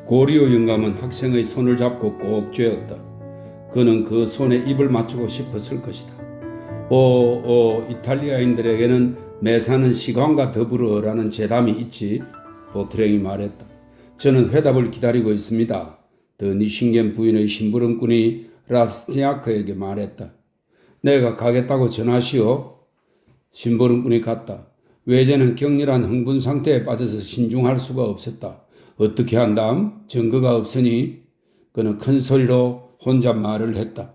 고리오 영감은 학생의 손을 잡고 꼭 쥐었다. 그는 그 손에 입을 맞추고 싶었을 것이다. 이탈리아인들에게는 매사는 시간과 더불어라는 제담이 있지. 보트랭이 말했다. 저는 회답을 기다리고 있습니다. 더 니싱겐 부인의 심부름꾼이 라스티냐크에게 말했다. 내가 가겠다고 전하시오. 심부름꾼이 갔다. 외제는 격렬한 흥분 상태에 빠져서 신중할 수가 없었다. 어떻게 한담? 증거가 없으니? 그는 큰 소리로 혼자 말을 했다.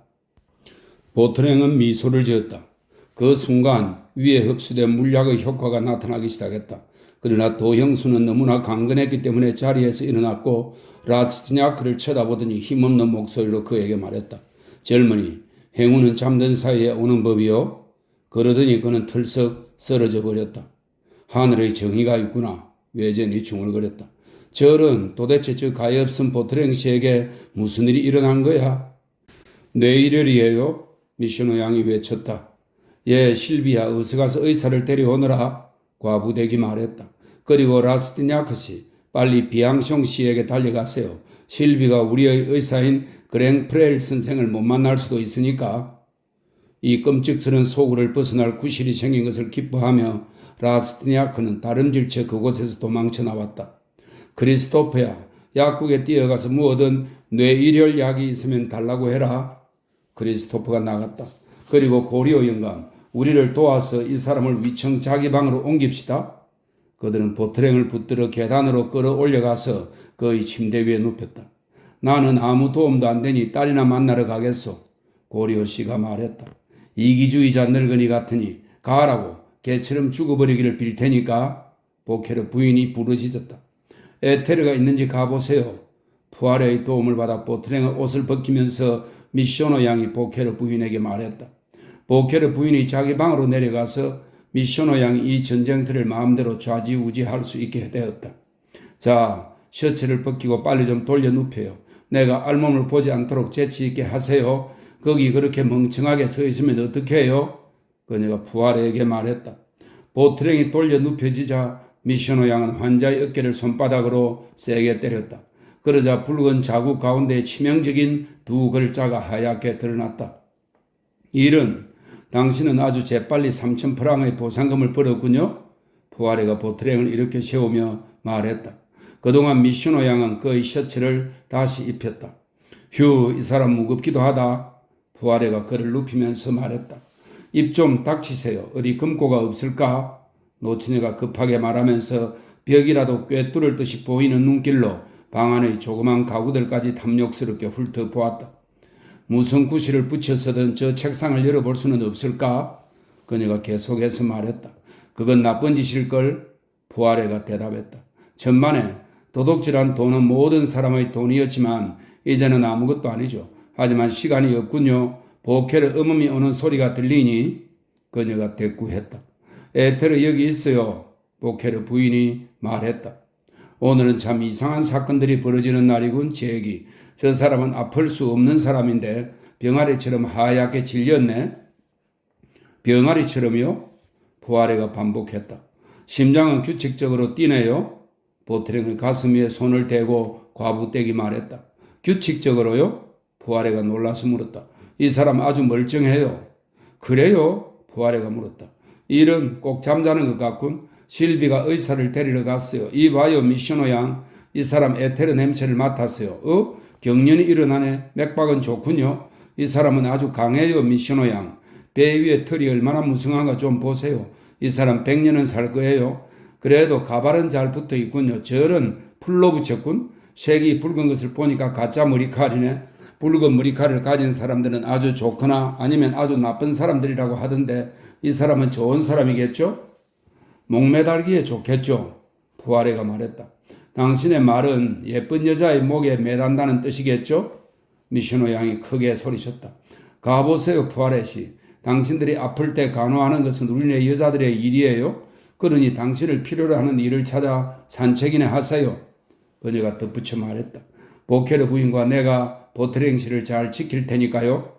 보트랭은 미소를 지었다. 그 순간 위에 흡수된 물약의 효과가 나타나기 시작했다. 그러나 도형수는 너무나 강건했기 때문에 자리에서 일어났고 라스티냐크를 쳐다보더니 힘없는 목소리로 그에게 말했다. 젊은이, 행운은 잠든 사이에 오는 법이요. 그러더니 그는 털썩 쓰러져 버렸다. 하늘의 정의가 있구나. 외전이 중얼거렸다. 저런 도대체 저 가엾은 보트랭 씨에게 무슨 일이 일어난 거야? 뇌일혈이에요? 미셔노 양이 외쳤다. 예, 실비야, 어서 가서 의사를 데려오너라. 과부대기 말했다. 그리고 라스티냐크 씨, 빨리 비앙숑 씨에게 달려가세요. 실비가 우리의 의사인 그랭프렐 선생을 못 만날 수도 있으니까. 이 끔찍스런 소굴을 벗어날 구실이 생긴 것을 기뻐하며 라스티냐크는 다름질쳐 그곳에서 도망쳐 나왔다. 크리스토프야, 약국에 뛰어가서 무엇든 뇌일혈 약이 있으면 달라고 해라. 크리스토프가 나갔다. 그리고 고리오 영감, 우리를 도와서 이 사람을 위청 자기 방으로 옮깁시다. 그들은 보트랭을 붙들어 계단으로 끌어올려가서 그의 침대 위에 눕혔다. 나는 아무 도움도 안 되니 딸이나 만나러 가겠소. 고리오 씨가 말했다. 이기주의자 늙은이 같으니 가라고 개처럼 죽어버리기를 빌 테니까. 보케르 부인이 부르짖었다. 에테르가 있는지 가보세요. 푸아레의 도움을 받아 보트랭의 옷을 벗기면서 미셔노 양이 보케르 부인에게 말했다. 보케르 부인이 자기 방으로 내려가서 미셔노 양이 이 전쟁터를 마음대로 좌지우지할 수 있게 되었다. 자, 셔츠를 벗기고 빨리 좀 돌려 눕혀요. 내가 알몸을 보지 않도록 재치 있게 하세요. 거기 그렇게 멍청하게 서 있으면 어떻게 해요? 그녀가 푸아레에게 말했다. 보트랭이 돌려 눕혀지자 미셔노 양은 환자의 어깨를 손바닥으로 세게 때렸다. 그러자 붉은 자국 가운데 치명적인 두 글자가 하얗게 드러났다. 이런, 당신은 아주 재빨리 3,000프랑의 보상금을 벌었군요. 푸아레가 보트랭을 일으켜 세우며 말했다. 그동안 미셔노 양은 그의 셔츠를 다시 입혔다. 휴, 이 사람 무겁기도 하다. 푸아레가 그를 눕히면서 말했다. 입 좀 닥치세요. 어디 금고가 없을까? 노처녀가 급하게 말하면서 벽이라도 꿰뚫을 듯이 보이는 눈길로 방 안의 조그만 가구들까지 탐욕스럽게 훑어보았다. 무슨 구실을 붙여 쓰던 저 책상을 열어볼 수는 없을까? 그녀가 계속해서 말했다. 그건 나쁜 짓일걸? 푸아레가 대답했다. 천만에 도둑질한 돈은 모든 사람의 돈이었지만 이제는 아무것도 아니죠. 하지만 시간이 없군요. 보케르 음음이 오는 소리가 들리니? 그녀가 대꾸했다. 에테르 여기 있어요. 보케르 부인이 말했다. 오늘은 참 이상한 사건들이 벌어지는 날이군. 제기. 저 사람은 아플 수 없는 사람인데 병아리처럼 하얗게 질렸네. 병아리처럼요? 푸아레가 반복했다. 심장은 규칙적으로 뛰네요. 보트랭의 가슴 위에 손을 대고 과부떼기 말했다. 규칙적으로요? 푸아레가 놀라서 물었다. 이 사람 아주 멀쩡해요. 그래요? 푸아레가 물었다. 일은 꼭 잠자는 것 같군. 실비가 의사를 데리러 갔어요. 이봐요, 미셔노 양. 이 사람 에테르 냄새를 맡았어요. 경련이 일어나네. 맥박은 좋군요. 이 사람은 아주 강해요, 미셔노 양. 배 위에 털이 얼마나 무성한가 좀 보세요. 이 사람 100년은 살 거예요. 그래도 가발은 잘 붙어 있군요. 저런 풀로 붙였군. 색이 붉은 것을 보니까 가짜 머리칼이네. 붉은 머리칼을 가진 사람들은 아주 좋거나 아니면 아주 나쁜 사람들이라고 하던데 이 사람은 좋은 사람이겠죠? 목매달기에 좋겠죠? 푸아레가 말했다. 당신의 말은 예쁜 여자의 목에 매단다는 뜻이겠죠? 미셔노 양이 크게 소리쳤다. 가보세요, 푸아레 씨. 당신들이 아플 때 간호하는 것은 우리네 여자들의 일이에요. 그러니 당신을 필요로 하는 일을 찾아 산책이나 하세요. 그녀가 덧붙여 말했다. 보케르 부인과 내가 보트랭 씨를 잘 지킬 테니까요.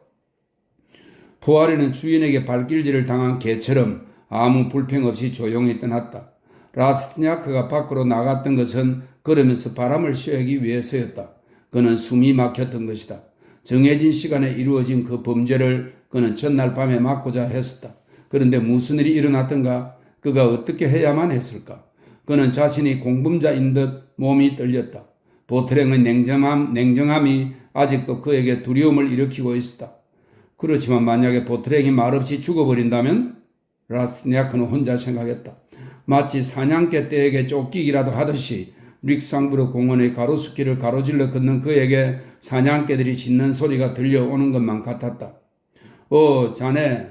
푸아레는 주인에게 발길질을 당한 개처럼 아무 불평 없이 조용히 떠났다. 라스티냐크가 밖으로 나갔던 것은 걸으면서 바람을 쐬기 위해서였다. 그는 숨이 막혔던 것이다. 정해진 시간에 이루어진 그 범죄를 그는 전날 밤에 막고자 했었다. 그런데 무슨 일이 일어났던가? 그가 어떻게 해야만 했을까? 그는 자신이 공범자인 듯 몸이 떨렸다. 보트랭의 냉정함이 아직도 그에게 두려움을 일으키고 있었다. 그렇지만 만약에 보트랭이 말없이 죽어버린다면? 라스티냐크는 혼자 생각했다. 마치 사냥개 떼에게 쫓기기라도 하듯이 릭상브르 공원의 가로수길을 가로질러 걷는 그에게 사냥개들이 짖는 소리가 들려오는 것만 같았다. 자네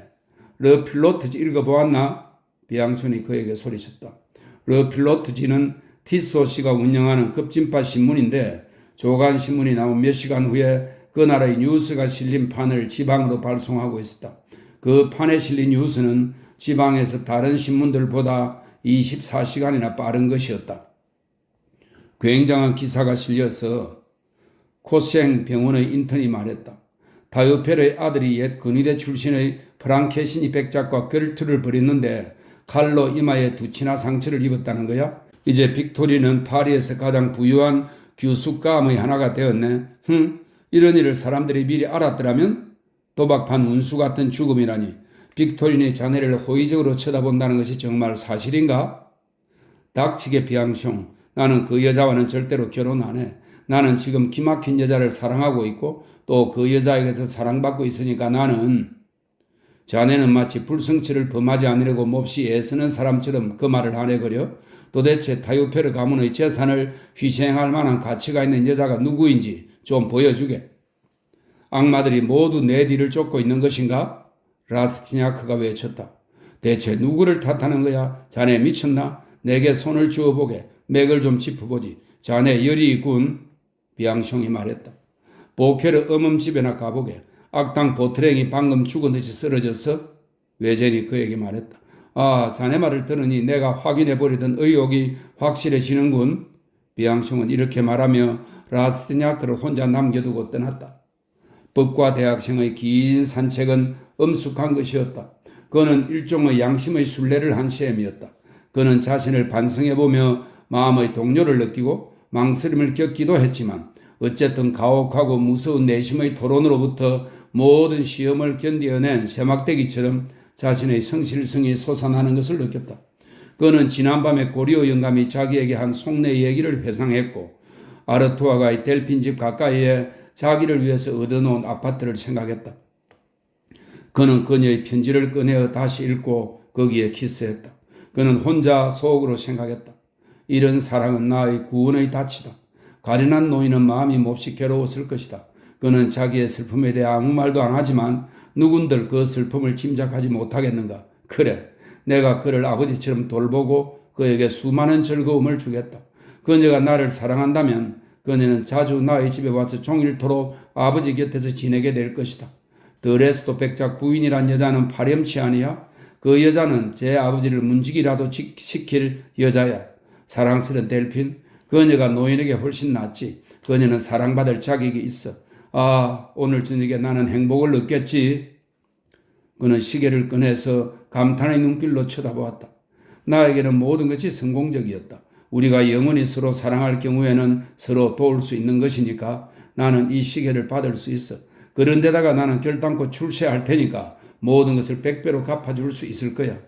르 필로트지 읽어보았나? 비앙촌이 그에게 소리쳤다. 르 필로트지는 티소 씨가 운영하는 급진파 신문인데 조간 신문이 나온 몇 시간 후에 그 나라의 뉴스가 실린 판을 지방으로 발송하고 있었다. 그 판에 실린 뉴스는 지방에서 다른 신문들보다 24시간이나 빠른 것이었다. 굉장한 기사가 실려서 코생 병원의 인턴이 말했다. 다유펠의 아들이 옛 근위대 출신의 프랑케시니 백작과 결투를 벌였는데 칼로 이마에 2치나 상처를 입었다는 거야. 이제 빅토리는 파리에서 가장 부유한 규숙감의 하나가 되었네. 이런 일을 사람들이 미리 알았더라면 도박판 운수 같은 죽음이라니. 빅토리니 자네를 호의적으로 쳐다본다는 것이 정말 사실인가? 닥치게 비앙숑. 나는 그 여자와는 절대로 결혼 안 해. 나는 지금 기막힌 여자를 사랑하고 있고 또 그 여자에게서 사랑받고 있으니까 나는. 자네는 마치 불성치를 범하지 않으려고 몹시 애쓰는 사람처럼 그 말을 하네거려. 도대체 타유페르 가문의 재산을 희생할 만한 가치가 있는 여자가 누구인지 좀 보여주게. 악마들이 모두 내 뒤를 쫓고 있는 것인가? 라스티냐크가 외쳤다. 대체 누구를 탓하는 거야? 자네 미쳤나? 내게 손을 주어보게. 맥을 좀 짚어보지. 자네 열이 있군. 비앙숑이 말했다. 보케르 어멈집에나 가보게. 악당 보트랭이 방금 죽은 듯이 쓰러졌어? 외젠이 그에게 말했다. 자네 말을 들으니 내가 확인해버리던 의혹이 확실해지는군. 비앙숑은 이렇게 말하며 라스티냐크를 혼자 남겨두고 떠났다. 법과 대학생의 긴 산책은 엄숙한 것이었다. 그는 일종의 양심의 순례를 한 셈이었다. 그는 자신을 반성해보며 마음의 동요를 느끼고 망설임을 겪기도 했지만 어쨌든 가혹하고 무서운 내심의 토론으로부터 모든 시험을 견디어낸 새막대기처럼 자신의 성실성이 솟아나는 것을 느꼈다. 그는 지난밤에 고리오 영감이 자기에게 한 속내 얘기를 회상했고 아르토아가의 델핀집 가까이에 자기를 위해서 얻어놓은 아파트를 생각했다. 그는 그녀의 편지를 꺼내어 다시 읽고 거기에 키스했다. 그는 혼자 속으로 생각했다. 이런 사랑은 나의 구원의 닻이다. 가련한 노인은 마음이 몹시 괴로웠을 것이다. 그는 자기의 슬픔에 대해 아무 말도 안 하지만 누군들 그 슬픔을 짐작하지 못하겠는가. 그래, 내가 그를 아버지처럼 돌보고 그에게 수많은 즐거움을 주겠다. 그녀가 나를 사랑한다면 그녀는 자주 나의 집에 와서 종일토록 아버지 곁에서 지내게 될 것이다. 드레스도 백작 부인이란 여자는 파렴치 아니야? 그 여자는 제 아버지를 문지기라도 시킬 여자야. 사랑스런 델핀, 그녀가 노인에게 훨씬 낫지. 그녀는 사랑받을 자격이 있어. 오늘 저녁에 나는 행복을 느꼈지. 그는 시계를 꺼내서 감탄의 눈길로 쳐다보았다. 나에게는 모든 것이 성공적이었다. 우리가 영원히 서로 사랑할 경우에는 서로 도울 수 있는 것이니까 나는 이 시계를 받을 수 있어. 그런데다가 나는 결단코 출세할 테니까 모든 것을 100배로 갚아줄 수 있을 거야.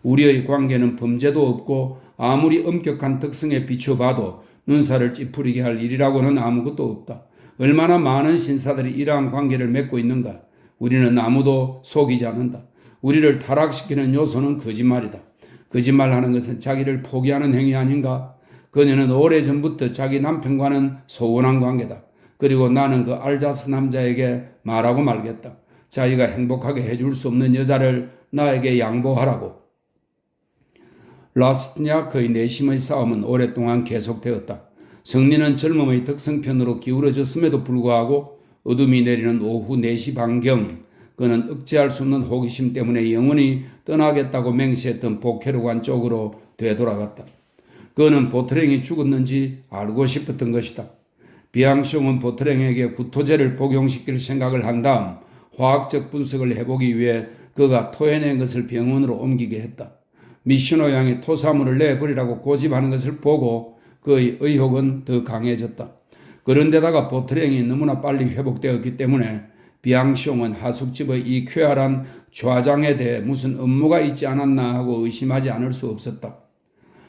우리의 관계는 범죄도 없고 아무리 엄격한 특성에 비춰봐도 눈살을 찌푸리게 할 일이라고는 아무것도 없다. 얼마나 많은 신사들이 이러한 관계를 맺고 있는가. 우리는 아무도 속이지 않는다. 우리를 타락시키는 요소는 거짓말이다. 거짓말하는 것은 자기를 포기하는 행위 아닌가? 그녀는 오래전부터 자기 남편과는 소원한 관계다. 그리고 나는 그 알자스 남자에게 말하고 말겠다. 자기가 행복하게 해줄 수 없는 여자를 나에게 양보하라고. 라스티냐크의 내심의 싸움은 오랫동안 계속되었다. 성리는 젊음의 덕성편으로 기울어졌음에도 불구하고 어둠이 내리는 오후 4시 반경 그는 억제할 수 없는 호기심 때문에 영원히 떠나겠다고 맹세했던 보케르관 쪽으로 되돌아갔다. 그는 보트랭이 죽었는지 알고 싶었던 것이다. 비앙숑은 보트랭에게 구토제를 복용시킬 생각을 한 다음 화학적 분석을 해보기 위해 그가 토해낸 것을 병원으로 옮기게 했다. 미시노 양이 토사물을 내버리라고 고집하는 것을 보고 그의 의혹은 더 강해졌다. 그런데다가 보트랭이 너무나 빨리 회복되었기 때문에 비앙숑은 하숙집의 이 쾌활한 좌장에 대해 무슨 음모가 있지 않았나 하고 의심하지 않을 수 없었다.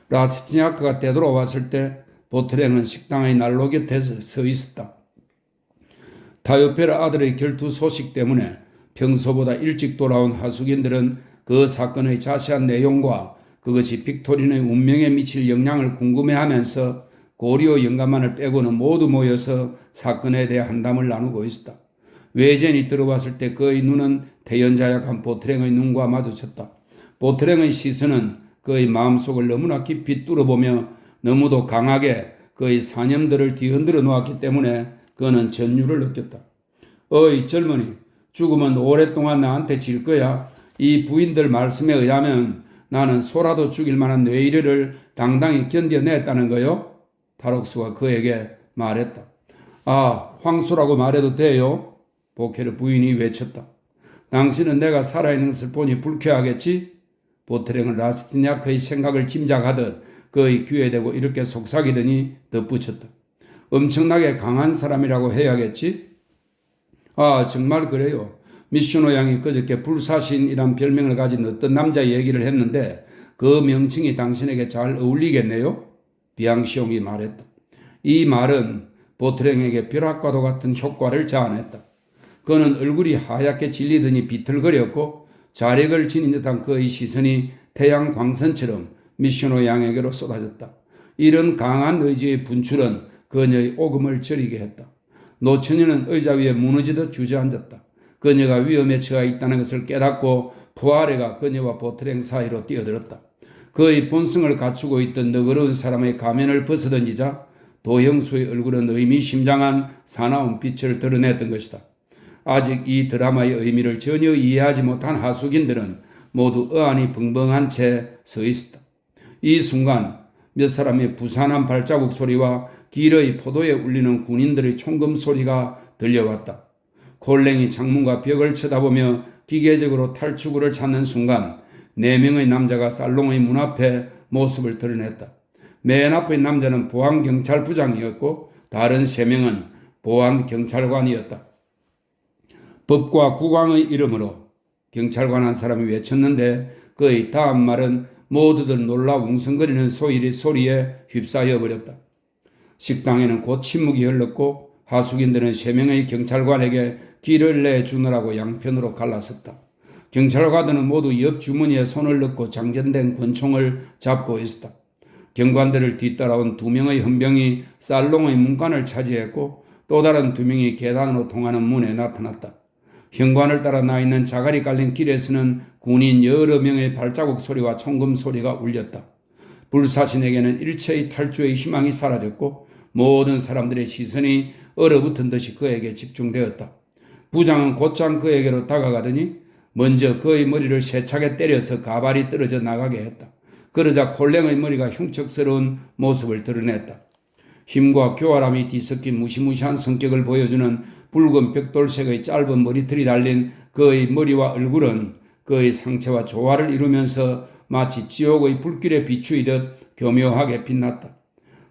라스티냐크가 되돌아왔을 때 보트랭은 식당의 난로 곁에 서 있었다. 타요페르 아들의 결투 소식 때문에 평소보다 일찍 돌아온 하숙인들은 그 사건의 자세한 내용과 그것이 빅토린의 운명에 미칠 영향을 궁금해하면서 고리오 영감만을 빼고는 모두 모여서 사건에 대해 한담을 나누고 있었다. 외젠이 들어왔을 때 그의 눈은 태연자약한 보트랭의 눈과 마주쳤다. 보트랭의 시선은 그의 마음속을 너무나 깊이 뚫어보며 너무도 강하게 그의 사념들을 뒤흔들어 놓았기 때문에 그는 전율을 느꼈다. 어이 젊은이, 죽으면 오랫동안 나한테 질 거야. 이 부인들 말씀에 의하면 나는 소라도 죽일 만한 뇌이를 당당히 견뎌냈다는 거요. 타록수가 그에게 말했다. 아, 황수라고 말해도 돼요? 보케르 부인이 외쳤다. 당신은 내가 살아있는 것을 보니 불쾌하겠지? 보트랭은 라스티냐크의 생각을 짐작하듯 그의 귀에 대고 이렇게 속삭이더니 덧붙였다. 엄청나게 강한 사람이라고 해야겠지? 아, 정말 그래요. 미슈노 양이 그저께 불사신이란 별명을 가진 어떤 남자 얘기를 했는데 그 명칭이 당신에게 잘 어울리겠네요? 비앙시옹이 말했다. 이 말은 보트랭에게 벼락과도 같은 효과를 자아냈다. 그는 얼굴이 하얗게 질리더니 비틀거렸고 자력을 지닌 듯한 그의 시선이 태양 광선처럼 미슈노 양에게로 쏟아졌다. 이런 강한 의지의 분출은 그녀의 오금을 저리게 했다. 노처녀는 의자 위에 무너지듯 주저앉았다. 그녀가 위험에 처해 있다는 것을 깨닫고 푸아레가 그녀와 보트랭 사이로 뛰어들었다. 그의 본성을 갖추고 있던 너그러운 사람의 가면을 벗어던지자 도형수의 얼굴은 의미심장한 사나운 빛을 드러냈던 것이다. 아직 이 드라마의 의미를 전혀 이해하지 못한 하숙인들은 모두 어안이 벙벙한 채 서 있었다. 이 순간 몇 사람의 부산한 발자국 소리와 길의 포도에 울리는 군인들의 총금 소리가 들려왔다. 콜랭이 창문과 벽을 쳐다보며 기계적으로 탈출구를 찾는 순간 4명의 남자가 살롱의 문 앞에 모습을 드러냈다. 맨 앞의 남자는 보안경찰부장이었고 다른 3명은 보안경찰관이었다. 법과 국왕의 이름으로 경찰관 한 사람이 외쳤는데 그의 다음 말은 모두들 놀라 웅성거리는 소리에 휩싸여 버렸다. 식당에는 곧 침묵이 흘렀고 하숙인들은 3명의 경찰관에게 길을 내주느라고 양편으로 갈라섰다. 경찰관들은 모두 옆 주머니에 손을 넣고 장전된 권총을 잡고 있었다. 경관들을 뒤따라온 2명의 헌병이 살롱의 문간을 차지했고 또 다른 2명이 계단으로 통하는 문에 나타났다. 현관을 따라 나 있는 자갈이 깔린 길에서는 군인 여러 명의 발자국 소리와 총금 소리가 울렸다. 불사신에게는 일체의 탈주의 희망이 사라졌고 모든 사람들의 시선이 얼어붙은 듯이 그에게 집중되었다. 부장은 곧장 그에게로 다가가더니 먼저 그의 머리를 세차게 때려서 가발이 떨어져 나가게 했다. 그러자 콜랭의 머리가 흉측스러운 모습을 드러냈다. 힘과 교활함이 뒤섞인 무시무시한 성격을 보여주는 붉은 벽돌색의 짧은 머리털이 달린 그의 머리와 얼굴은 그의 상체와 조화를 이루면서 마치 지옥의 불길에 비추이듯 교묘하게 빛났다.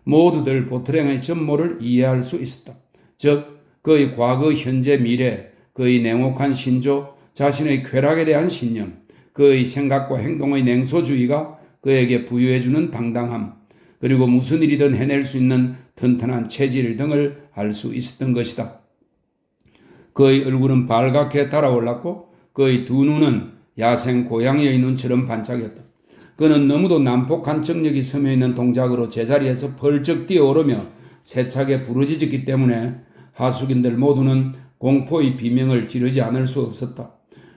모두들 보트랭의 전모를 이해할 수 있었다. 즉 그의 과거, 현재, 미래, 그의 냉혹한 신조, 자신의 쾌락에 대한 신념, 그의 생각과 행동의 냉소주의가 그에게 부여해주는 당당함, 그리고 무슨 일이든 해낼 수 있는 튼튼한 체질 등을 알 수 있었던 것이다. 그의 얼굴은 발갛게 달아올랐고 그의 두 눈은 야생 고양이의 눈처럼 반짝였다. 그는 너무도 난폭한 정력이 스며있는 동작으로 제자리에서 벌쩍 뛰어오르며 세차게 부르짖었기 때문에 하숙인들 모두는 공포의 비명을 지르지 않을 수 없었다.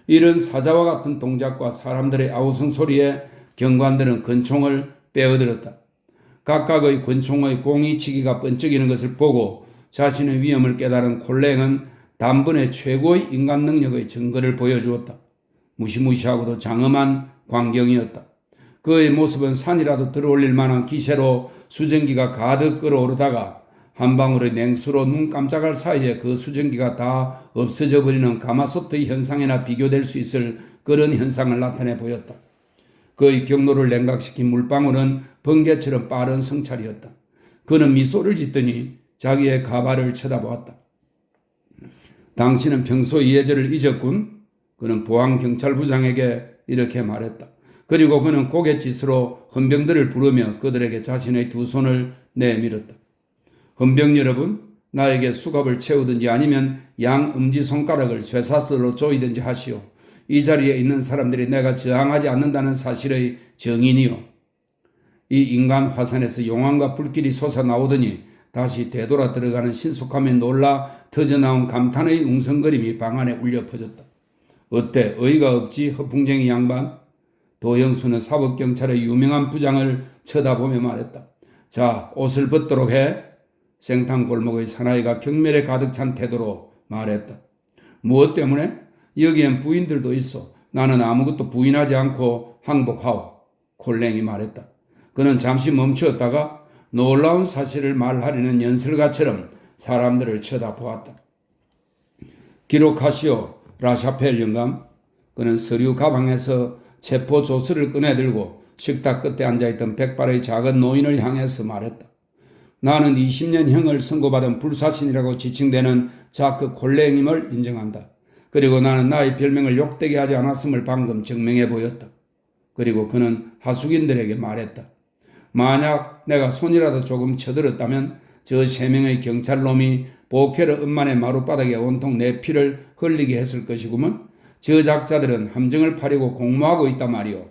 이런 사자와 같은 동작과 사람들의 아우성 소리에 경관들은 권총을 빼어들었다. 각각의 권총의 공이치기가 번쩍이는 것을 보고 자신의 위험을 깨달은 콜랭은 단번에 최고의 인간 능력의 증거를 보여주었다. 무시무시하고도 장엄한 광경이었다. 그의 모습은 산이라도 들어올릴 만한 기세로 수증기가 가득 끓어오르다가 한 방울의 냉수로 눈 깜짝할 사이에 그 수증기가 다 없어져 버리는 가마솥의 현상이나 비교될 수 있을 그런 현상을 나타내 보였다. 그의 경로를 냉각시킨 물방울은 번개처럼 빠른 성찰이었다. 그는 미소를 짓더니 자기의 가발을 쳐다보았다. 당신은 평소 예절을 잊었군. 그는 보안경찰부장에게 이렇게 말했다. 그리고 그는 고갯짓으로 헌병들을 부르며 그들에게 자신의 두 손을 내밀었다. 헌병 여러분, 나에게 수갑을 채우든지 아니면 양 엄지손가락을 쇠사슬로 조이든지 하시오. 이 자리에 있는 사람들이 내가 저항하지 않는다는 사실의 증인이요. 이 인간 화산에서 용암과 불길이 솟아나오더니 다시 되돌아 들어가는 신속함에 놀라 터져나온 감탄의 웅성거림이 방 안에 울려 퍼졌다. 어때? 어이가 없지? 허풍쟁이 양반? 도영수는 사법경찰의 유명한 부장을 쳐다보며 말했다. 자, 옷을 벗도록 해. 생탕 골목의 사나이가 경멸에 가득 찬 태도로 말했다. 무엇 때문에? 여기엔 부인들도 있어. 나는 아무것도 부인하지 않고 항복하오. 콜랭이 말했다. 그는 잠시 멈추었다가 놀라운 사실을 말하려는 연설가처럼 사람들을 쳐다보았다. 기록하시오, 라샤펠 영감. 그는 서류 가방에서 체포 조서를 꺼내들고 식탁 끝에 앉아있던 백발의 작은 노인을 향해서 말했다. 나는 20년형을 선고받은 불사신이라고 지칭되는 자크 콜랭임을 인정한다. 그리고 나는 나의 별명을 욕되게 하지 않았음을 방금 증명해 보였다. 그리고 그는 하숙인들에게 말했다. 만약 내가 손이라도 조금 쳐들었다면 저 3명의 경찰놈이 보케르 음만의 마룻바닥에 온통 내 피를 흘리게 했을 것이구먼. 저작자들은 함정을 파려고 공모하고 있단 말이오.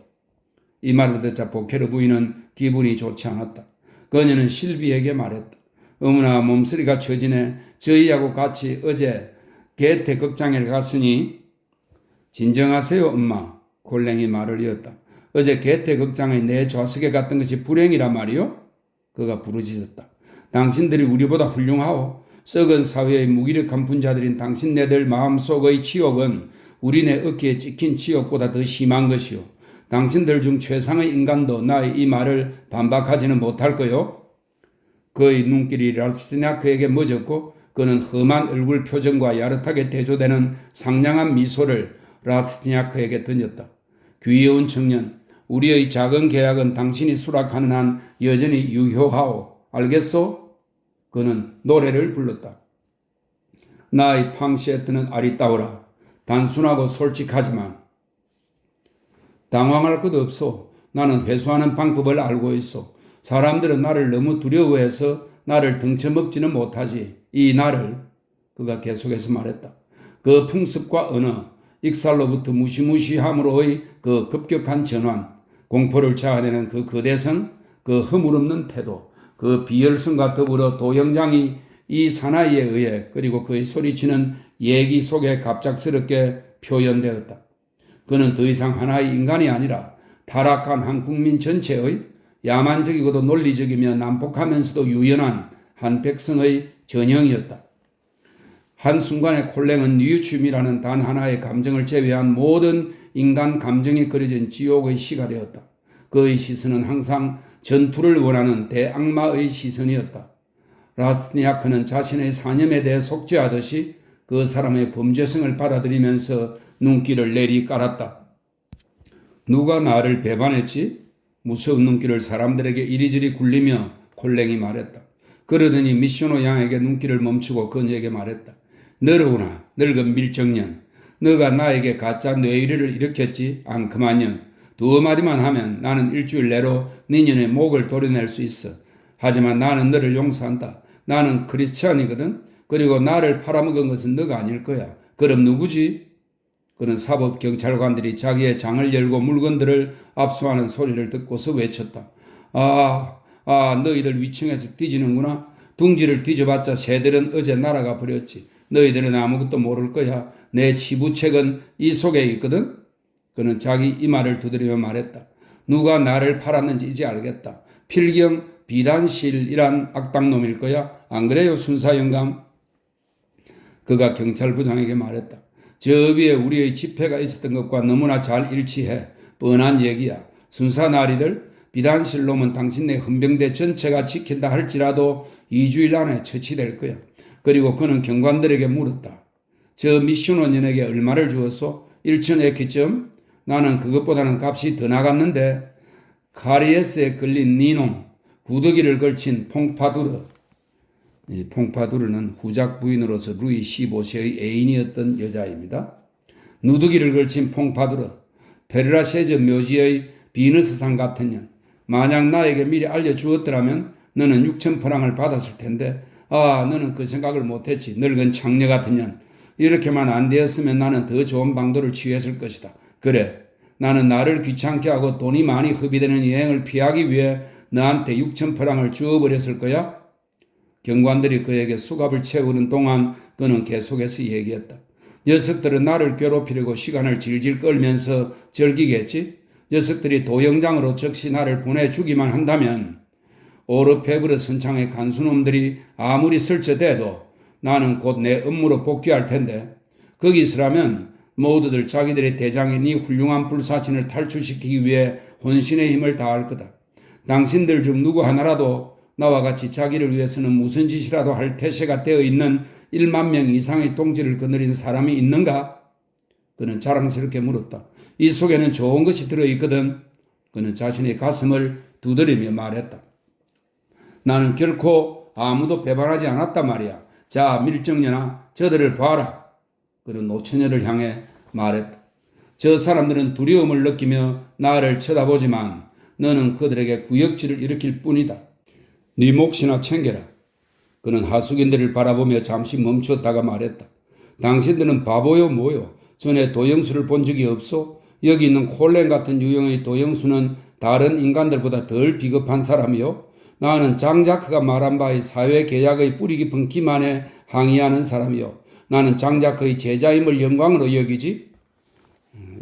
이 말을 듣자 보케르 부인은 기분이 좋지 않았다. 그녀는 실비에게 말했다. 어머나 몸서리가 처지네. 저희하고 같이 어제 게테 극장에 갔으니 진정하세요 엄마. 콜랭이 말을 이었다. 어제 게테 극장에 내 좌석에 갔던 것이 불행이란 말이오? 그가 부르짖었다. 당신들이 우리보다 훌륭하오. 썩은 사회의 무기력한 분자들인 당신네들 마음속의 치욕은 우리네 어깨에 찍힌 치욕보다 더 심한 것이오. 당신들 중 최상의 인간도 나의 이 말을 반박하지는 못할 거요. 그의 눈길이 라스티냐크에게 멎었고 그는 험한 얼굴 표정과 야릇하게 대조되는 상냥한 미소를 라스티냐크에게 던졌다. 귀여운 청년, 우리의 작은 계약은 당신이 수락하는 한 여전히 유효하오. 알겠소? 그는 노래를 불렀다. 나의 팡시에트는 아리따우라. 단순하고 솔직하지만 당황할 것 없소. 나는 회수하는 방법을 알고 있어. 사람들은 나를 너무 두려워해서 나를 등쳐먹지는 못하지. 이 나를, 그가 계속해서 말했다. 그 풍습과 언어, 익살로부터 무시무시함으로의 그 급격한 전환, 공포를 자아내는 그 거대성, 그 허물없는 태도, 그 비열성과 더불어 도형장이 이 사나이에 의해 그리고 그의 소리치는 얘기 속에 갑작스럽게 표현되었다. 그는 더 이상 하나의 인간이 아니라 타락한 한 국민 전체의 야만적이고도 논리적이며 난폭하면서도 유연한 한 백성의 전형이었다. 한순간에 콜랭은 뉘우춤이라는 단 하나의 감정을 제외한 모든 인간 감정이 그려진 지옥의 시가 되었다. 그의 시선은 항상 전투를 원하는 대악마의 시선이었다. 라스트니아크는 자신의 사념에 대해 속죄하듯이 그 사람의 범죄성을 받아들이면서 눈길을 내리 깔았다. 누가 나를 배반했지? 무서운 눈길을 사람들에게 이리저리 굴리며 콜랭이 말했다. 그러더니 미쇼노 양에게 눈길을 멈추고 그녀에게 말했다. 너로구나, 늙은 밀정년. 너가 나에게 가짜 뇌의뢰를 일으켰지? 앙큼한 두 마디만 하면 나는 일주일 내로 네 년의 목을 도려낼 수 있어. 하지만 나는 너를 용서한다. 나는 크리스찬이거든. 그리고 나를 팔아먹은 것은 너가 아닐 거야. 그럼 누구지? 그는 사법경찰관들이 자기의 장을 열고 물건들을 압수하는 소리를 듣고서 외쳤다. 너희들 위층에서 뒤지는구나. 둥지를 뒤져봤자 새들은 어제 날아가 버렸지. 너희들은 아무것도 모를 거야. 내 치부책은 이 속에 있거든. 그는 자기 이마를 두드리며 말했다. 누가 나를 팔았는지 이제 알겠다. 필경 비단실이란 악당놈일 거야. 안 그래요, 순사 영감? 그가 경찰부장에게 말했다. 저 위에 우리의 집회가 있었던 것과 너무나 잘 일치해. 뻔한 얘기야. 순사 나리들, 비단실 놈은 당신네 헌병대 전체가 지킨다 할지라도 2주일 안에 처치될 거야. 그리고 그는 경관들에게 물었다. 저 미션원연에게 얼마를 주었소? 1천 에키쯤? 나는 그것보다는 값이 더 나갔는데 카리에스에 끌린 니놈, 구더기를 걸친 퐁파두르. 이 퐁파두르는 후작 부인으로서 루이 15세의 애인이었던 여자입니다. 누더기를 걸친 퐁파두르, 페르라쉐즈 묘지의 비너스상 같은 년. 만약 나에게 미리 알려주었더라면 너는 6,000프랑을 받았을 텐데 너는 그 생각을 못했지. 늙은 창녀 같은 년. 이렇게만 안 되었으면 나는 더 좋은 방도를 취했을 것이다. 그래, 나는 나를 귀찮게 하고 돈이 많이 허비되는 여행을 피하기 위해 너한테 6,000프랑을 주어버렸을 거야? 경관들이 그에게 수갑을 채우는 동안 그는 계속해서 얘기했다. 녀석들은 나를 괴롭히려고 시간을 질질 끌면서 즐기겠지? 녀석들이 도영장으로 즉시 나를 보내주기만 한다면 오르페브르 선창의 간수놈들이 아무리 설쳐대도 나는 곧 내 업무로 복귀할 텐데 거기서라면 모두들 자기들의 대장인 이 훌륭한 불사신을 탈출시키기 위해 혼신의 힘을 다할 거다. 당신들 중 누구 하나라도 나와 같이 자기를 위해서는 무슨 짓이라도 할 태세가 되어 있는 1만 명 이상의 동지를 거느린 사람이 있는가? 그는 자랑스럽게 물었다. 이 속에는 좋은 것이 들어있거든. 그는 자신의 가슴을 두드리며 말했다. 나는 결코 아무도 배반하지 않았단 말이야. 자, 밀정년아, 저들을 봐라. 그는 노처녀를 향해 말했다. 저 사람들은 두려움을 느끼며 나를 쳐다보지만 너는 그들에게 구역질을 일으킬 뿐이다. 네 몫이나 챙겨라. 그는 하숙인들을 바라보며 잠시 멈췄다가 말했다. 당신들은 바보요 뭐요? 전에 도영수를 본 적이 없어? 여기 있는 콜렌 같은 유형의 도영수는 다른 인간들보다 덜 비겁한 사람이요. 나는 장자크가 말한 바의 사회계약의 뿌리 깊은 기만에 항의하는 사람이요. 나는 장자크의 제자임을 영광으로 여기지.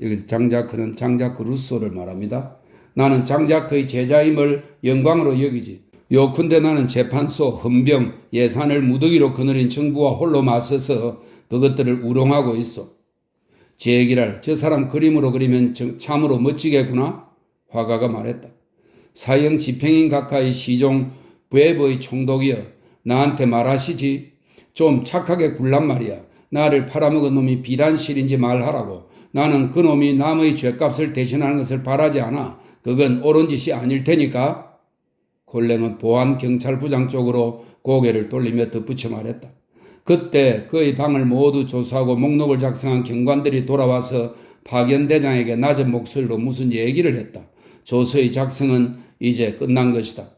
여기서 장자크는 장자크 루소를 말합니다. 나는 장자크의 제자임을 영광으로 여기지. 요컨대 나는 재판소, 헌병, 예산을 무더기로 거느린 정부와 홀로 맞서서 그것들을 우롱하고 있어. 제기랄, 저 사람 그림으로 그리면 참으로 멋지겠구나? 화가가 말했다. 사형 집행인 가까이 시종 부에버의 총독이여, 나한테 말하시지. 좀 착하게 굴란 말이야. 나를 팔아먹은 놈이 비단실인지 말하라고. 나는 그 놈이 남의 죗값을 대신하는 것을 바라지 않아. 그건 옳은 짓이 아닐 테니까. 콜랭은 보안 경찰부장 쪽으로 고개를 돌리며 덧붙여 말했다. 그때 그의 방을 모두 조사하고 목록을 작성한 경관들이 돌아와서 파견대장에게 낮은 목소리로 무슨 얘기를 했다. 조서의 작성은 이제 끝난 것이다.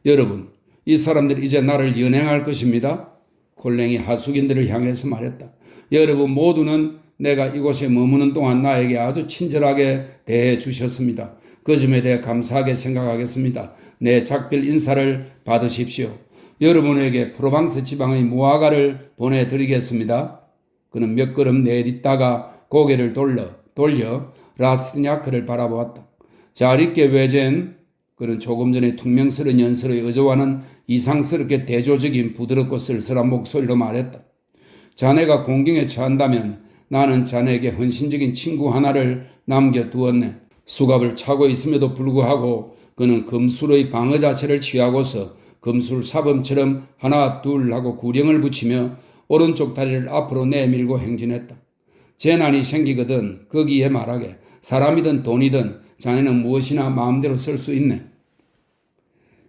여러분, 이 사람들이 이제 나를 연행할 것입니다. 콜랭이 하숙인들을 향해서 말했다. 여러분 모두는 내가 이곳에 머무는 동안 나에게 아주 친절하게 대해 주셨습니다. 그 점에 대해 감사하게 생각하겠습니다. 내 작별 인사를 받으십시오. 여러분에게 프로방스 지방의 무화과를 보내드리겠습니다. 그는 몇 걸음 내딛다가 고개를 돌려 라스티냐크를 바라보았다. 잘 있게 외젠. 그는 조금 전에 퉁명스러운 연설의 의조와는 이상스럽게 대조적인 부드럽고 쓸쓸한 목소리로 말했다. 자네가 공경에 처한다면 나는 자네에게 헌신적인 친구 하나를 남겨두었네. 수갑을 차고 있음에도 불구하고 그는 금술의 방어 자세를 취하고서 금술 사범처럼 하나 둘 하고 구령을 붙이며 오른쪽 다리를 앞으로 내밀고 행진했다. 재난이 생기거든 거기에 말하게 사람이든 돈이든 자네는 무엇이나 마음대로 쓸 수 있네.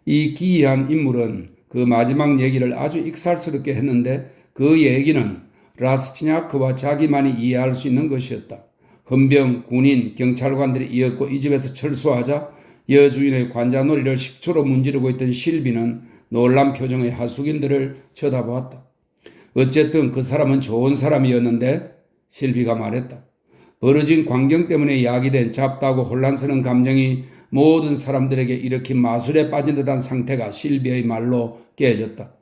이 기이한 인물은 그 마지막 얘기를 아주 익살스럽게 했는데 그 얘기는 라스티냐크와 자기만이 이해할 수 있는 것이었다. 헌병, 군인, 경찰관들이 이었고 이 집에서 철수하자 여주인의 관자놀이를 식초로 문지르고 있던 실비는 놀란 표정의 하숙인들을 쳐다보았다. 어쨌든 그 사람은 좋은 사람이었는데 실비가 말했다. 벌어진 광경 때문에 야기된 잡다하고 혼란스러운 감정이 모든 사람들에게 일으킨 마술에 빠진 듯한 상태가 실비의 말로 깨졌다.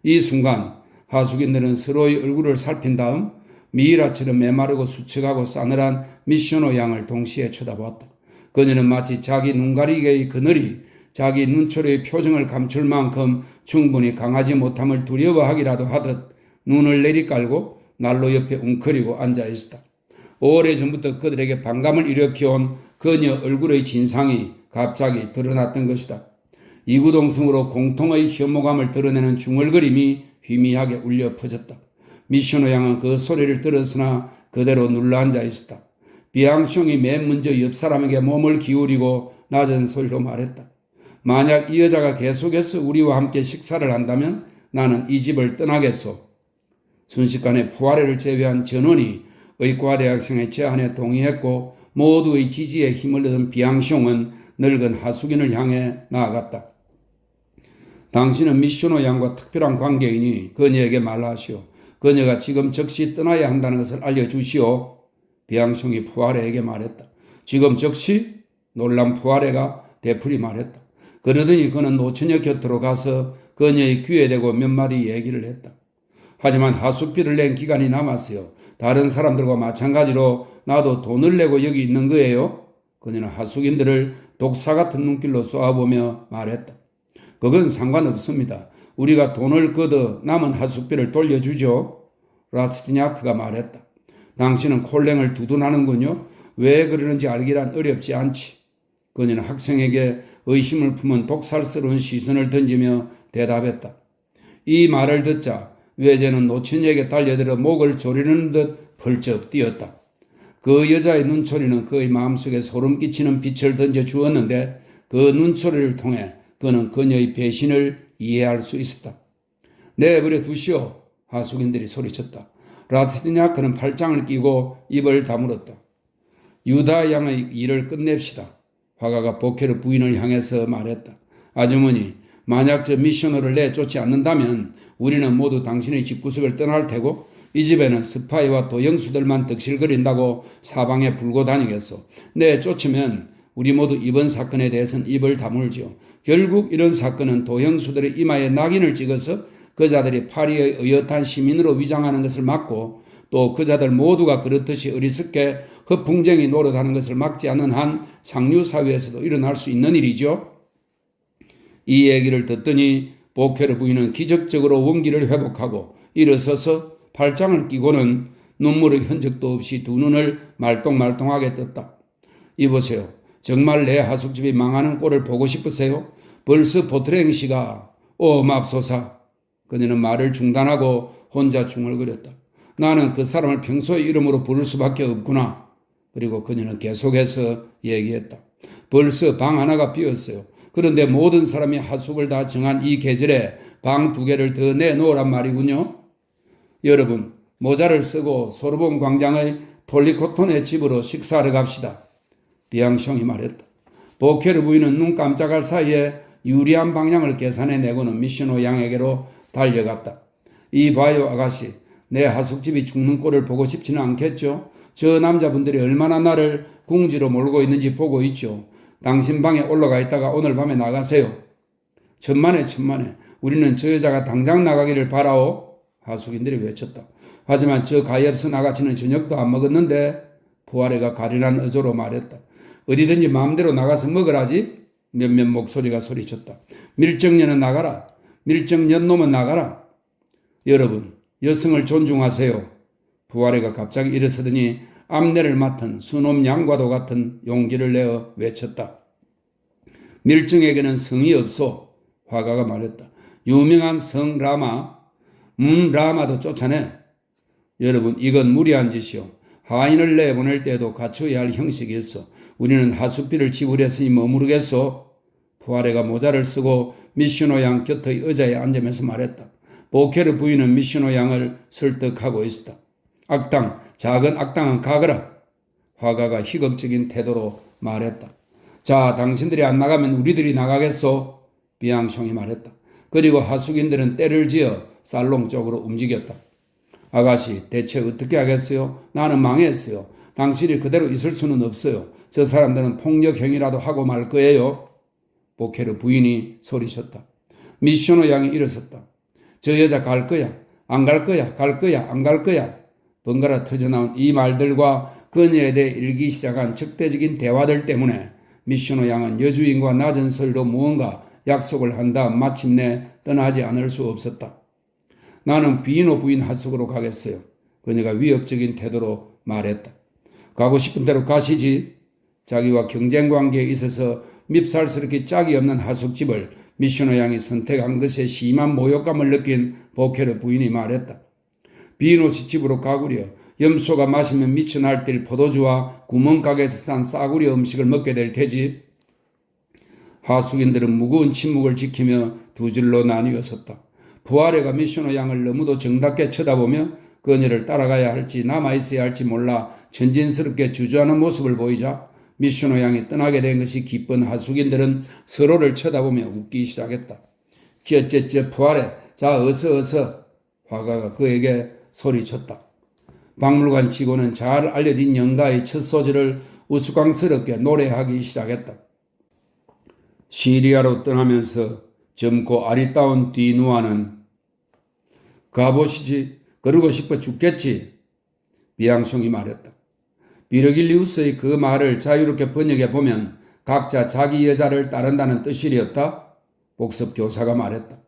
이 순간 하숙인들은 서로의 얼굴을 살핀 다음 미이라처럼 메마르고 수척하고 싸늘한 미셔노 양을 동시에 쳐다보았다. 그녀는 마치 자기 눈가리개의 그늘이 자기 눈초리의 표정을 감출 만큼 충분히 강하지 못함을 두려워하기라도 하듯 눈을 내리깔고 난로 옆에 웅크리고 앉아있었다. 오래전부터 그들에게 반감을 일으켜온 그녀 얼굴의 진상이 갑자기 드러났던 것이다. 이구동성으로 공통의 혐오감을 드러내는 중얼거림이 희미하게 울려 퍼졌다. 미셔노 양은 그 소리를 들었으나 그대로 눌러앉아 있었다. 비앙숑이 맨 먼저 옆 사람에게 몸을 기울이고 낮은 소리로 말했다. 만약 이 여자가 계속해서 우리와 함께 식사를 한다면 나는 이 집을 떠나겠소. 순식간에 푸아레를 제외한 전원이 의과대학생의 제안에 동의했고 모두의 지지에 힘을 얻은 비앙숑은 늙은 하숙인을 향해 나아갔다. 당신은 미쇼노 양과 특별한 관계이니 그녀에게 말하시오. 그녀가 지금 즉시 떠나야 한다는 것을 알려주시오. 비앙숑이 푸아레에게 말했다. 지금 즉시? 놀란 푸아레가 되풀이 말했다. 그러더니 그는 노처녀 곁으로 가서 그녀의 귀에 대고 몇 마디 얘기를 했다. 하지만 하숙비를 낸 기간이 남았어요. 다른 사람들과 마찬가지로 나도 돈을 내고 여기 있는 거예요. 그녀는 하숙인들을 독사 같은 눈길로 쏘아보며 말했다. 그건 상관없습니다. 우리가 돈을 걷어 남은 하숙비를 돌려주죠. 라스티냐크가 말했다. 당신은 콜랭을 두둔하는군요. 왜 그러는지 알기란 어렵지 않지. 그녀는 학생에게 의심을 품은 독살스러운 시선을 던지며 대답했다. 이 말을 듣자 외제는 노친에게 달려들어 목을 조리는 듯 펄쩍 뛰었다. 그 여자의 눈초리는 그의 마음속에 소름 끼치는 빛을 던져 주었는데 그 눈초리를 통해 그는 그녀의 배신을 이해할 수 있었다. 내버려 두시오. 하숙인들이 소리쳤다. 라스티냐크는 팔짱을 끼고 입을 다물었다. 유다 양의 일을 끝냅시다. 화가가 보케르 부인을 향해서 말했다. 아주머니, 만약 저 미셔너를 내쫓지 않는다면 우리는 모두 당신의 집구석을 떠날 테고 이 집에는 스파이와 도영수들만 득실거린다고 사방에 불고 다니겠소. 내쫓으면 우리 모두 이번 사건에 대해서는 입을 다물지요. 결국 이런 사건은 도형수들의 이마에 낙인을 찍어서 그자들이 파리의 의젓한 시민으로 위장하는 것을 막고 또 그자들 모두가 그렇듯이 어리석게 허풍쟁이 노릇하는 것을 막지 않는 한 상류사회에서도 일어날 수 있는 일이죠. 이 얘기를 듣더니 보케르 부인은 기적적으로 원기를 회복하고 일어서서 팔짱을 끼고는 눈물의 흔적도 없이 두 눈을 말똥말똥하게 떴다. 이보세요. 정말 내 하숙집이 망하는 꼴을 보고 싶으세요? 벌써 보트랭 씨가 맙소사. 그녀는 말을 중단하고 혼자 중얼거렸다. 나는 그 사람을 평소의 이름으로 부를 수밖에 없구나. 그리고 그녀는 계속해서 얘기했다. 벌써 방 하나가 비었어요. 그런데 모든 사람이 하숙을 다 정한 이 계절에 방 2개를 더 내놓으란 말이군요. 여러분, 모자를 쓰고 소르본 광장의 폴리코톤의 집으로 식사하러 갑시다. 비앙숑이 말했다. 보케르 부인은 눈 깜짝할 사이에 유리한 방향을 계산해내고는 미시노 양에게로 달려갔다. 이 봐요 아가씨, 내 하숙집이 죽는 꼴을 보고 싶지는 않겠죠? 저 남자분들이 얼마나 나를 궁지로 몰고 있는지 보고 있죠. 당신 방에 올라가 있다가 오늘 밤에 나가세요. 천만에 우리는 저 여자가 당장 나가기를 바라오. 하숙인들이 외쳤다. 하지만 저 가엾은 아가씨는 저녁도 안 먹었는데 푸아레가 가련한 어조로 말했다. 어디든지 마음대로 나가서 먹으라지. 몇몇 목소리가 소리쳤다. 밀정년은 나가라. 밀정년놈은 나가라. 여러분, 여성을 존중하세요. 푸아레가 갑자기 일어서더니 암내를 맡은 수놈 양과도 같은 용기를 내어 외쳤다. 밀정에게는 성이 없소. 화가가 말했다. 유명한 성 라마, 문 라마도 쫓아내. 여러분, 이건 무리한 짓이요. 하인을 내보낼 때도 갖춰야 할 형식이 있어. 우리는 하숙비를 지불했으니 머무르겠소. 푸아레가 모자를 쓰고 미시노 양 곁의 의자에 앉으면서 말했다. 보케르 부인은 미시노 양을 설득하고 있었다. 악당, 작은 악당은 가거라. 화가가 희극적인 태도로 말했다. 자, 당신들이 안 나가면 우리들이 나가겠소. 비앙숑이 말했다. 그리고 하숙인들은 때를 지어 살롱 쪽으로 움직였다. 아가씨, 대체 어떻게 하겠어요? 나는 망했어요. 당신이 그대로 있을 수는 없어요. 저 사람들은 폭력행위라도 하고 말 거예요. 보케르 부인이 소리쳤다. 미시노 양이 일어섰다. 저 여자 갈 거야. 안 갈 거야. 갈 거야. 안 갈 거야. 번갈아 터져나온 이 말들과 그녀에 대해 일기 시작한 적대적인 대화들 때문에 미시노 양은 여주인과 낮은 소리로 무언가 약속을 한 다음 마침내 떠나지 않을 수 없었다. 나는 비노 부인 하숙으로 가겠어요. 그녀가 위협적인 태도로 말했다. 가고 싶은 대로 가시지. 자기와 경쟁관계에 있어서 밉살스럽게 짝이 없는 하숙집을 미시노 양이 선택한 것에 심한 모욕감을 느낀 보케르 부인이 말했다. 비노 씨 집으로 가구려. 염소가 마시면 미쳐 날뛸 포도주와 구멍가게에서 싼 싸구려 음식을 먹게 될 테지. 하숙인들은 무거운 침묵을 지키며 두 줄로 나뉘어 섰다. 부하레가 미슈노 양을 너무도 정답게 쳐다보며 그녀를 따라가야 할지 남아있어야 할지 몰라 천진스럽게 주저하는 모습을 보이자 미슈노 양이 떠나게 된 것이 기쁜 하숙인들은 서로를 쳐다보며 웃기 시작했다. 쩌쩌쩌 부하레, 자 어서. 화가가 그에게 소리쳤다. 박물관 직원은 잘 알려진 연가의 첫 소절을 우스꽝스럽게 노래하기 시작했다. 시리아로 떠나면서 젊고 아리따운 디누아는 가보시지 그러고 싶어 죽겠지. 비앙숑이 말했다. 비르길리우스의 그 말을 자유롭게 번역해 보면 각자 자기 여자를 따른다는 뜻이었다. 복습 교사가 말했다.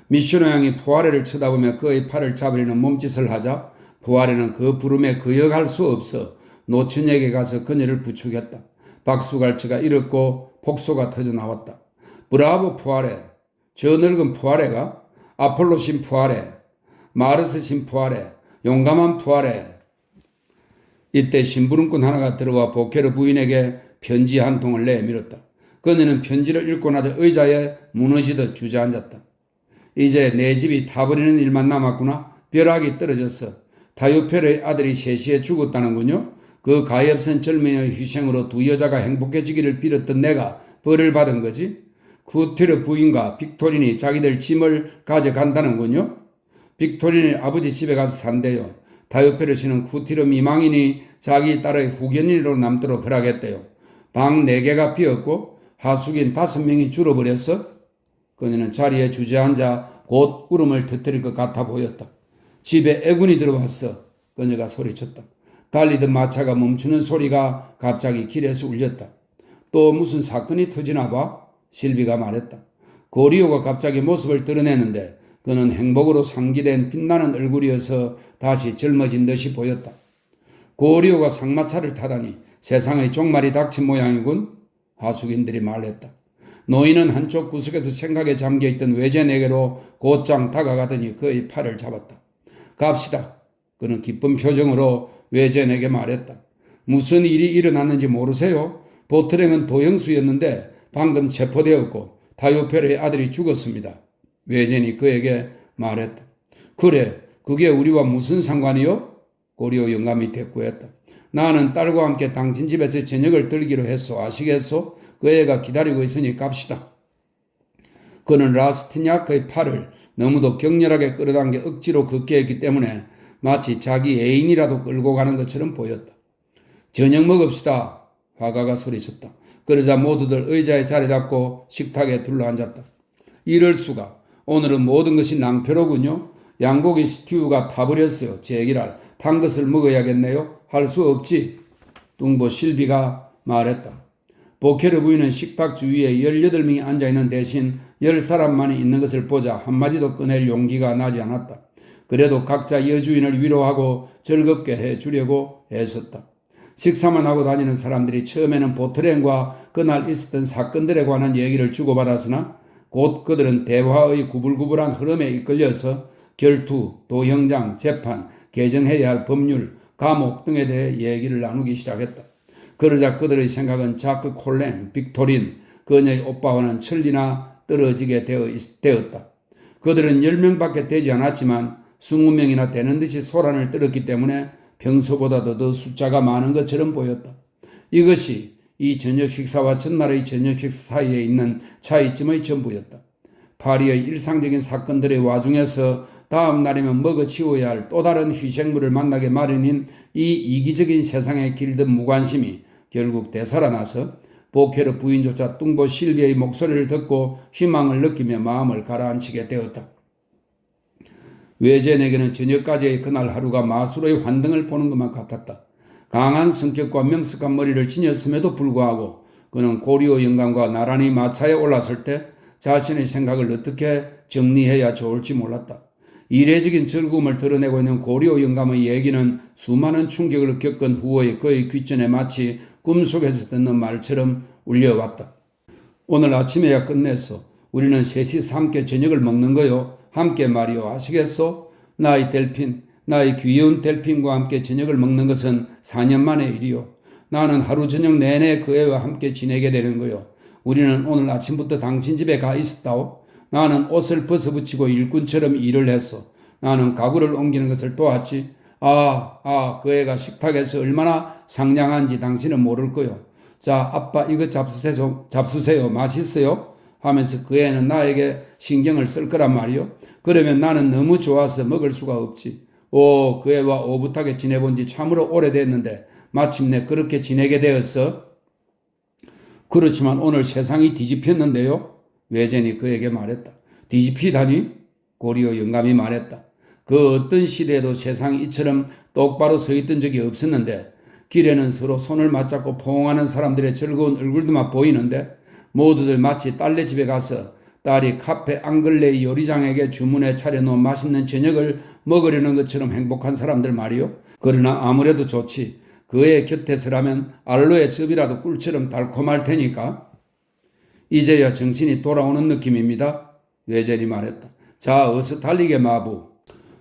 미슈노 양이 푸아레를 쳐다보며 그의 팔을 잡으려는 몸짓을 하자 푸아레는 그 부름에 거역할 수 없어 노천에게 가서 그녀를 부축했다. 박수갈채가 일었고 폭소가 터져 나왔다. 브라보 푸아레, 저 늙은 푸아레가, 아폴로 신 푸아레, 마르스 신 푸아레, 용감한 푸아레. 이때 심부름꾼 하나가 들어와 보케르 부인에게 편지 한 통을 내밀었다. 그녀는 편지를 읽고 나자 의자에 무너지듯 주저앉았다. 이제 내 집이 타버리는 일만 남았구나. 벼락이 떨어졌어. 다유펠의 아들이 세시에 죽었다는군요. 그 가엾은 젊은이의 희생으로 두 여자가 행복해지기를 빌었던 내가 벌을 받은 거지. 쿠티르 부인과 빅토린이 자기들 짐을 가져간다는군요. 빅토린이 아버지 집에 가서 산대요. 다유페르 씨는 쿠티르 미망인이 자기 딸의 후견인으로 남도록 허락했대요. 방 4개가 비었고 하숙인 5명이 줄어버렸어. 그녀는 자리에 주저앉아 곧 울음을 터뜨릴 것 같아 보였다. 집에 애군이 들어왔어. 그녀가 소리쳤다. 달리던 마차가 멈추는 소리가 갑자기 길에서 울렸다. 또 무슨 사건이 터지나 봐? 실비가 말했다. 고리오가 갑자기 모습을 드러내는데 그는 행복으로 상기된 빛나는 얼굴이어서 다시 젊어진 듯이 보였다. 고리오가 상마차를 타다니 세상의 종말이 닥친 모양이군. 하숙인들이 말했다. 노인은 한쪽 구석에서 생각에 잠겨있던 외제에게로 곧장 다가가더니 그의 팔을 잡았다. 갑시다. 그는 기쁜 표정으로 외제에게 말했다. 무슨 일이 일어났는지 모르세요? 보트랭은 도형수였는데 방금 체포되었고 다유페르의 아들이 죽었습니다. 외젠이 그에게 말했다. 그래, 그게 우리와 무슨 상관이요? 고리오 영감이 대꾸했다. 나는 딸과 함께 당신 집에서 저녁을 들기로 했소. 아시겠소? 그 애가 기다리고 있으니 갑시다. 그는 라스티냐크의 팔을 너무도 격렬하게 끌어당겨 억지로 걷게 했기 때문에 마치 자기 애인이라도 끌고 가는 것처럼 보였다. 저녁 먹읍시다. 화가가 소리쳤다. 그러자 모두들 의자에 자리 잡고 식탁에 둘러앉았다. 이럴 수가. 오늘은 모든 것이 낭패로군요. 양고기 스튜가 타버렸어요. 제기랄. 탄 것을 먹어야겠네요. 할 수 없지. 뚱보 실비가 말했다. 보케르 부인은 식탁 주위에 18명이 앉아있는 대신 10사람만이 있는 것을 보자 한마디도 꺼낼 용기가 나지 않았다. 그래도 각자 여주인을 위로하고 즐겁게 해주려고 애썼다. 식사만 하고 다니는 사람들이 처음에는 보트랭과 그날 있었던 사건들에 관한 얘기를 주고받았으나 곧 그들은 대화의 구불구불한 흐름에 이끌려서 결투, 도형장, 재판, 개정해야 할 법률, 감옥 등에 대해 얘기를 나누기 시작했다. 그러자 그들의 생각은 자크 콜렌, 빅토린, 그녀의 오빠와는 천리나 떨어지게 되었다. 그들은 10명밖에 되지 않았지만 20명이나 되는 듯이 소란을 떨었기 때문에 평소보다도 더 숫자가 많은 것처럼 보였다. 이것이 이 저녁 식사와 전날의 저녁 식사 사이에 있는 차이점의 전부였다. 파리의 일상적인 사건들의 와중에서 다음 날이면 먹어치워야 할 또 다른 희생물을 만나게 마련인 이 이기적인 세상에 길든 무관심이 결국 되살아나서 보케르 부인조차 뚱보 실비의 목소리를 듣고 희망을 느끼며 마음을 가라앉히게 되었다. 외젠에게는 저녁까지의 그날 하루가 마술의 환등을 보는 것만 같았다. 강한 성격과 명석한 머리를 지녔음에도 불구하고 그는 고리오 영감과 나란히 마차에 올랐을 때 자신의 생각을 어떻게 정리해야 좋을지 몰랐다. 이례적인 즐거움을 드러내고 있는 고리오 영감의 얘기는 수많은 충격을 겪은 후의 그의 귓전에 마치 꿈속에서 듣는 말처럼 울려왔다. 오늘 아침에야 끝냈어. 우리는 셋이서 함께 저녁을 먹는 거요. 함께 말이요. 아시겠소? 나의 델핀, 나의 귀여운 델핀과 함께 저녁을 먹는 것은 4년 만의 일이요. 나는 하루 저녁 내내 그 애와 함께 지내게 되는 거요. 우리는 오늘 아침부터 당신 집에 가 있었다오. 나는 옷을 벗어붙이고 일꾼처럼 일을 했어. 나는 가구를 옮기는 것을 도왔지. 그 애가 식탁에서 얼마나 상냥한지 당신은 모를 거요. 자, 아빠 이거 잡수세요. 맛있어요? 하면서 그 애는 나에게 신경을 쓸 거란 말이요. 그러면 나는 너무 좋아서 먹을 수가 없지. 그 애와 오붓하게 지내본 지 참으로 오래됐는데 마침내 그렇게 지내게 되었어. 그렇지만 오늘 세상이 뒤집혔는데요. 외젠이 그에게 말했다. 뒤집히다니? 고리오 영감이 말했다. 그 어떤 시대에도 세상이 이처럼 똑바로 서 있던 적이 없었는데 길에는 서로 손을 맞잡고 포옹하는 사람들의 즐거운 얼굴들만 보이는데 모두들 마치 딸네 집에 가서 딸이 카페 앙글레이 요리장에게 주문해 차려놓은 맛있는 저녁을 먹으려는 것처럼 행복한 사람들 말이요. 그러나 아무래도 좋지. 그의 곁에서라면 알로에 즙이라도 꿀처럼 달콤할 테니까. 이제야 정신이 돌아오는 느낌입니다. 외젤이 말했다. 자, 어서 달리게 마부.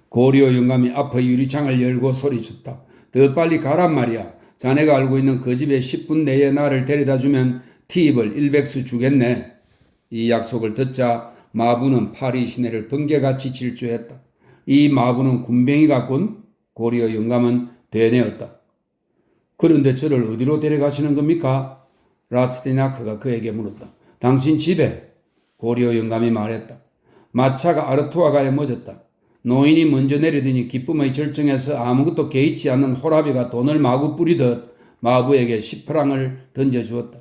고리오 영감이 앞의 유리창을 열고 소리쳤다. 더 빨리 가란 말이야. 자네가 알고 있는 그 집에 10분 내에 나를 데려다주면 팁을 100수 주겠네. 이 약속을 듣자 마부는 파리 시내를 번개같이 질주했다. 이 마부는 군뱅이 같군. 고리오 영감은 되뇌었다. 그런데 저를 어디로 데려가시는 겁니까? 라스티나크가 그에게 물었다. 당신 집에. 고리오 영감이 말했다. 마차가 아르투아가에 멎었다. 노인이 먼저 내리더니 기쁨의 절정에서 아무것도 개의치 않는 호라비가 돈을 마구 뿌리듯 마부에게 10프랑을 던져주었다.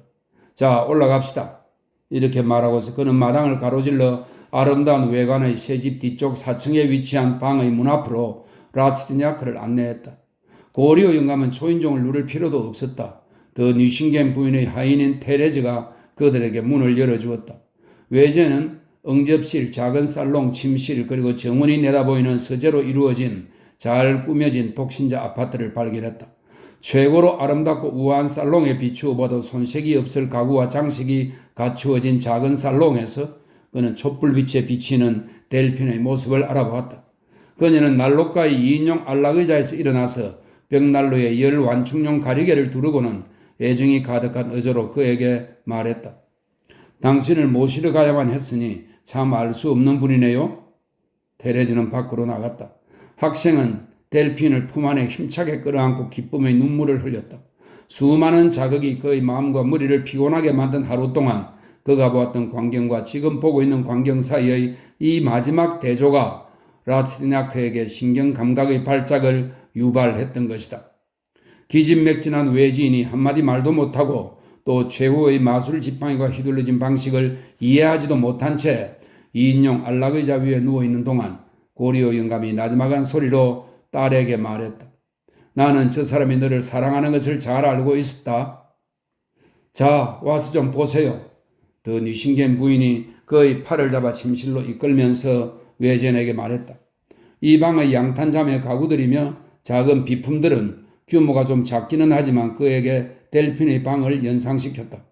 자, 올라갑시다. 이렇게 말하고서 그는 마당을 가로질러 아름다운 외관의 새집 뒤쪽 4층에 위치한 방의 문 앞으로 라스티냐크를 안내했다. 고리오 영감은 초인종을 누를 필요도 없었다. 더 뉴싱겐 부인의 하인인 테레즈가 그들에게 문을 열어주었다. 외제는 응접실, 작은 살롱, 침실 그리고 정원이 내다보이는 서재로 이루어진 잘 꾸며진 독신자 아파트를 발견했다. 최고로 아름답고 우아한 살롱에 비추어 봐도 손색이 없을 가구와 장식이 갖추어진 작은 살롱에서 그는 촛불빛에 비치는 델핀의 모습을 알아보았다. 그녀는 난로가의 2인용 안락의자에서 일어나서 벽난로에 열 완충용 가리개를 두르고는 애정이 가득한 어조로 그에게 말했다. 당신을 모시러 가야만 했으니 참 알 수 없는 분이네요. 테레즈는 밖으로 나갔다. 학생은 델핀을 품 안에 힘차게 끌어안고 기쁨의 눈물을 흘렸다. 수많은 자극이 그의 마음과 머리를 피곤하게 만든 하루 동안 그가 보았던 광경과 지금 보고 있는 광경 사이의 이 마지막 대조가 라스티냐크에게 신경 감각의 발작을 유발했던 것이다. 기진맥진한 외지인이 한마디 말도 못하고 또 최후의 마술 지팡이가 휘둘러진 방식을 이해하지도 못한 채 2인용 안락의자 위에 누워있는 동안 고리오 영감이 나지막한 소리로 딸에게 말했다. 나는 저 사람이 너를 사랑하는 것을 잘 알고 있었다. 자, 와서 좀 보세요. 더 뉴싱겐 부인이 그의 팔을 잡아 침실로 이끌면서 외젠에게 말했다. 이 방의 양탄자매 가구들이며 작은 비품들은 규모가 좀 작기는 하지만 그에게 델핀의 방을 연상시켰다.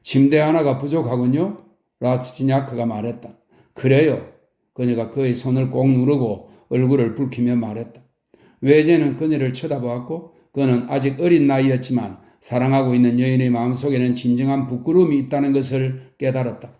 침대 하나가 부족하군요. 라스티냐크가 말했다. 그래요. 그녀가 그의 손을 꼭 누르고 얼굴을 붉히며 말했다. 외제는 그녀를 쳐다보았고 그는 아직 어린 나이였지만 사랑하고 있는 여인의 마음속에는 진정한 부끄러움이 있다는 것을 깨달았다.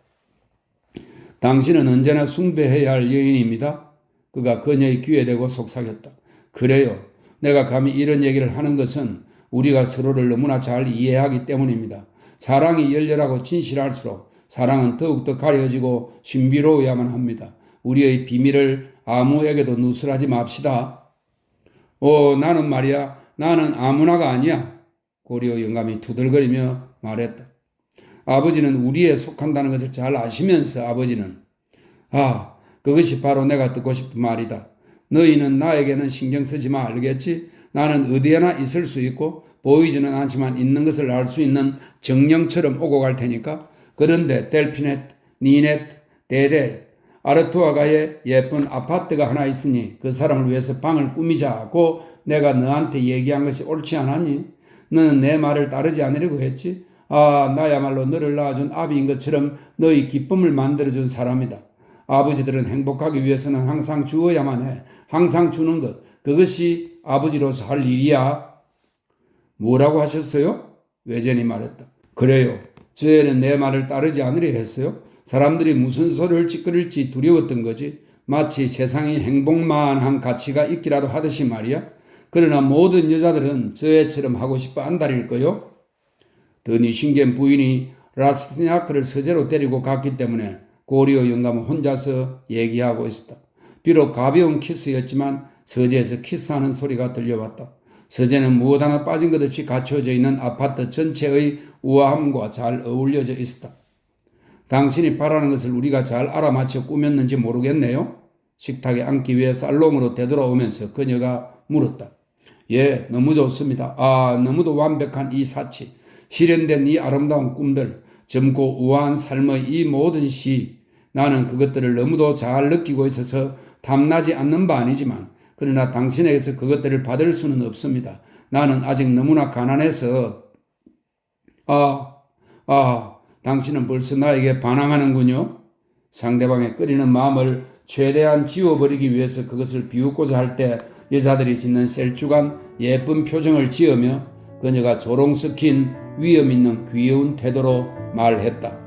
당신은 언제나 숭배해야 할 여인입니다. 그가 그녀의 귀에 대고 속삭였다. 그래요. 내가 감히 이런 얘기를 하는 것은 우리가 서로를 너무나 잘 이해하기 때문입니다. 사랑이 열렬하고 진실할수록 사랑은 더욱더 가려지고 신비로워야만 합니다. 우리의 비밀을 아무에게도 누설하지 맙시다. 나는 말이야. 나는 아무나가 아니야. 고리오 영감이 두들거리며 말했다. 아버지는 우리에 속한다는 것을 잘 아시면서 아버지는 그것이 바로 내가 듣고 싶은 말이다. 너희는 나에게는 신경 쓰지 마. 알겠지? 나는 어디에나 있을 수 있고 보이지는 않지만 있는 것을 알 수 있는 정령처럼 오고 갈 테니까. 그런데 델피넷, 니넷, 데델, 아르투아가에 예쁜 아파트가 하나 있으니 그 사람을 위해서 방을 꾸미자고 내가 너한테 얘기한 것이 옳지 않았니? 너는 내 말을 따르지 않으려고 했지? 나야말로 너를 낳아준 아비인 것처럼 너희 기쁨을 만들어준 사람이다. 아버지들은 행복하기 위해서는 항상 주어야만 해. 항상 주는 것. 그것이 아버지로 살 일이야. 뭐라고 하셨어요? 외전이 말했다. 그래요. 저 애는 내 말을 따르지 않으려 했어요. 사람들이 무슨 소리를 찌끄릴지 두려웠던 거지. 마치 세상에 행복만 한 가치가 있기라도 하듯이 말이야. 그러나 모든 여자들은 저 애처럼 하고 싶어 안달일 거요. 더 니신겐 부인이 라스티냐크를 서재로 데리고 갔기 때문에 고리오 영감은 혼자서 얘기하고 있었다. 비록 가벼운 키스였지만 서재에서 키스하는 소리가 들려왔다. 서재는 무엇 하나 빠진 것 없이 갖춰져 있는 아파트 전체의 우아함과 잘 어울려져 있었다. 당신이 바라는 것을 우리가 잘 알아맞혀 꾸몄는지 모르겠네요. 식탁에 앉기 위해 살롱으로 되돌아오면서 그녀가 물었다. 예, 너무 좋습니다. 너무도 완벽한 이 사치, 실현된 이 아름다운 꿈들, 젊고 우아한 삶의 이 모든 시, 나는 그것들을 너무도 잘 느끼고 있어서 탐나지 않는 바 아니지만 그러나 당신에게서 그것들을 받을 수는 없습니다. 나는 아직 너무나 가난해서 당신은 벌써 나에게 반항하는군요. 상대방의 끓이는 마음을 최대한 지워버리기 위해서 그것을 비웃고자 할 때 여자들이 짓는 셀쭉한 예쁜 표정을 지으며 그녀가 조롱 섞인 위험 있는 귀여운 태도로 말했다.